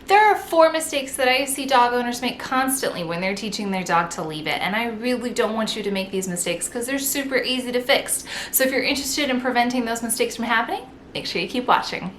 There are 4 mistakes that I see dog owners make constantly when they're teaching their dog to leave it, and I really don't want you to make these mistakes because they're super easy to fix. So if you're interested in preventing those mistakes from happening, make sure you keep watching.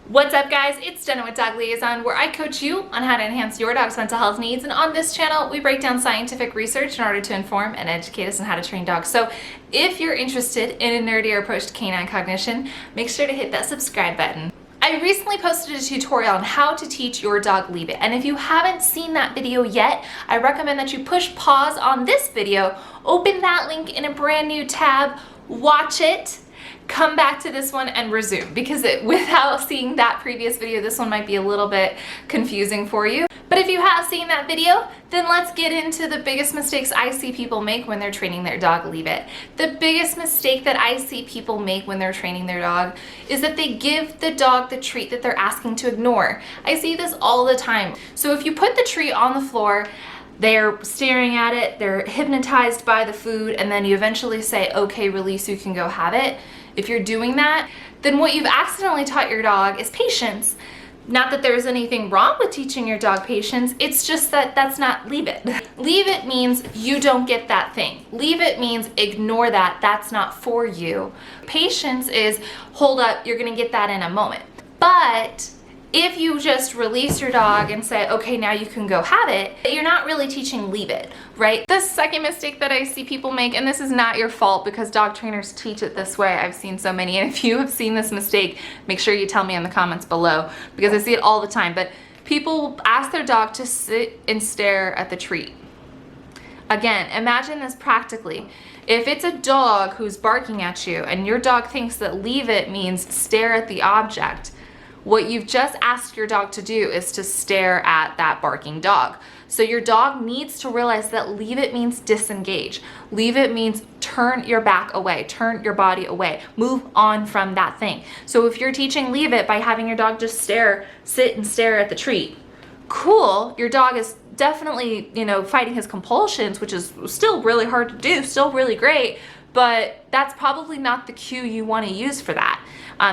What's up guys, it's Jenna with Dog Liaison, where I coach you on how to enhance your dog's mental health needs, and on this channel we break down scientific research in order to inform and educate us on how to train dogs. So if you're interested in a nerdier approach to canine cognition, make sure to hit that subscribe button. I recently posted a tutorial on how to teach your dog leave it, and if you haven't seen that video yet, I recommend that you push pause on this video, open that link in a brand new tab, watch it, come back to this one and resume, because without seeing that previous video, this one might be a little bit confusing for you. But if you have seen that video, then let's get into the biggest mistakes I see people make when they're training their dog leave it. The biggest mistake that I see people make when they're training their dog is that they give the dog the treat that they're asking to ignore. I see this all the time. So if you put the treat on the floor, they're staring at it, they're hypnotized by the food, and then you eventually say, okay, release, you can go have it. If you're doing that, then what you've accidentally taught your dog is patience. Not that there's anything wrong with teaching your dog patience, it's just that that's not leave it. Leave it means you don't get that thing. Leave it means ignore that, that's not for you. Patience is, hold up, you're gonna get that in a moment. But if you just release your dog and say, okay, now you can go have it, you're not really teaching leave it, right? The second mistake that I see people make, and this is not your fault because dog trainers teach it this way, I've seen so many, and if you have seen this mistake, make sure you tell me in the comments below, because I see it all the time, but people ask their dog to sit and stare at the treat. Again, imagine this practically. If it's a dog who's barking at you and your dog thinks that leave it means stare at the object, what you've just asked your dog to do is to stare at that barking dog. So your dog needs to realize that leave it means disengage. Leave it means turn your back away, turn your body away, move on from that thing. So if you're teaching leave it by having your dog just sit and stare at the treat, cool, your dog is definitely, fighting his compulsions, which is still really hard to do, still really great, but that's probably not the cue you want to use for that.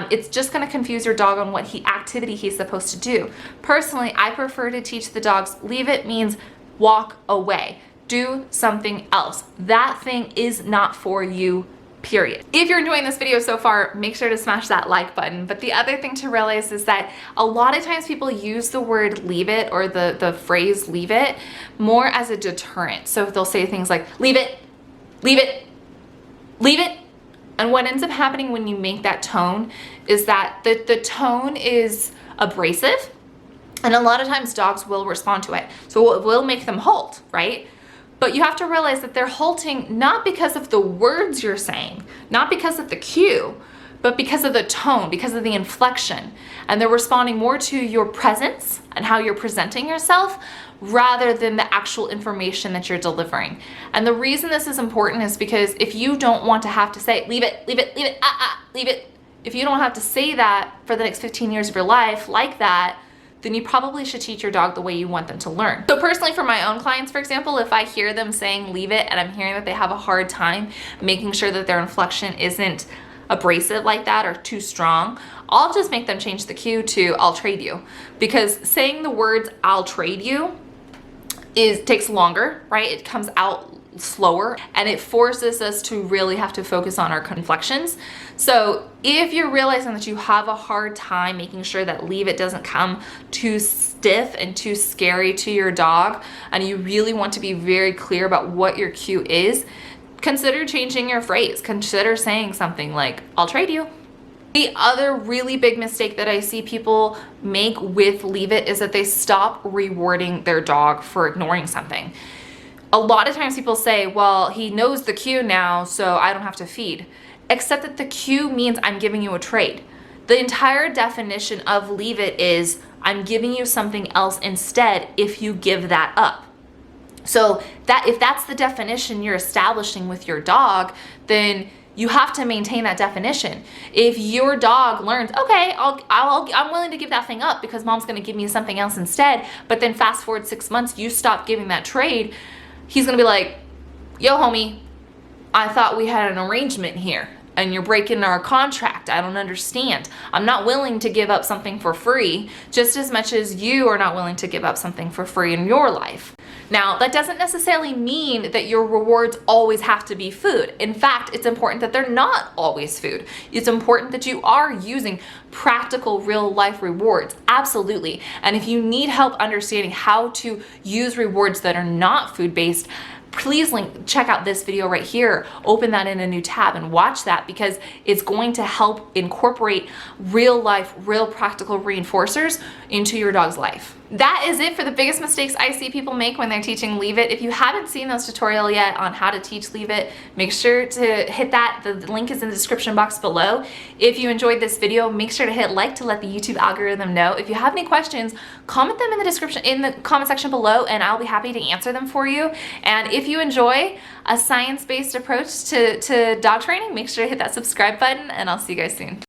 It's just going to confuse your dog on what activity he's supposed to do. Personally, I prefer to teach the dogs leave it means walk away, do something else. That thing is not for you, period. If you're enjoying this video so far, make sure to smash that like button. But the other thing to realize is that a lot of times people use the word leave it or the phrase leave it more as a deterrent. So they'll say things like leave it, leave it, leave it. And what ends up happening when you make that tone is that the tone is abrasive, and a lot of times dogs will respond to it. So it will make them halt, right? But you have to realize that they're halting not because of the words you're saying, not because of the cue, but because of the tone, because of the inflection. And they're responding more to your presence and how you're presenting yourself rather than the actual information that you're delivering. And the reason this is important is because if you don't want to have to say, leave it, leave it, leave it, leave it, if you don't have to say that for the next 15 years of your life like that, then you probably should teach your dog the way you want them to learn. So personally, for my own clients, for example, if I hear them saying leave it and I'm hearing that they have a hard time making sure that their inflection isn't abrasive like that or too strong, I'll just make them change the cue to I'll trade you. Because saying the words I'll trade you takes longer, right? It comes out slower and it forces us to really have to focus on our inflections. So if you're realizing that you have a hard time making sure that leave it doesn't come too stiff and too scary to your dog, and you really want to be very clear about what your cue is, consider changing your phrase. Consider saying something like, I'll trade you. The other really big mistake that I see people make with leave it is that they stop rewarding their dog for ignoring something. A lot of times people say, well, he knows the cue now, so I don't have to feed. Except that the cue means I'm giving you a trade. The entire definition of leave it is I'm giving you something else instead if you give that up. So if that's the definition you're establishing with your dog, then you have to maintain that definition. If your dog learns, okay, I'm willing to give that thing up because mom's gonna give me something else instead, but then fast forward 6 months, you stop giving that trade, he's gonna be like, yo homie, I thought we had an arrangement here. and you're breaking our contract. I don't understand. I'm not willing to give up something for free just as much as you are not willing to give up something for free in your life. Now, that doesn't necessarily mean that your rewards always have to be food. In fact, it's important that they're not always food. It's important that you are using practical, real life rewards. Absolutely. And if you need help understanding how to use rewards that are not food-based, please check out this video right here. Open that in a new tab and watch that, because it's going to help incorporate real life, real practical reinforcers into your dog's life. That is it for the biggest mistakes I see people make when they're teaching Leave It. If you haven't seen those tutorials yet on how to teach Leave It, make sure to hit that. The link is in the description box below. If you enjoyed this video, make sure to hit like to let the YouTube algorithm know. If you have any questions, comment them in the comment section below, and I'll be happy to answer them for you. And if you enjoy a science-based approach to dog training, make sure to hit that subscribe button, and I'll see you guys soon.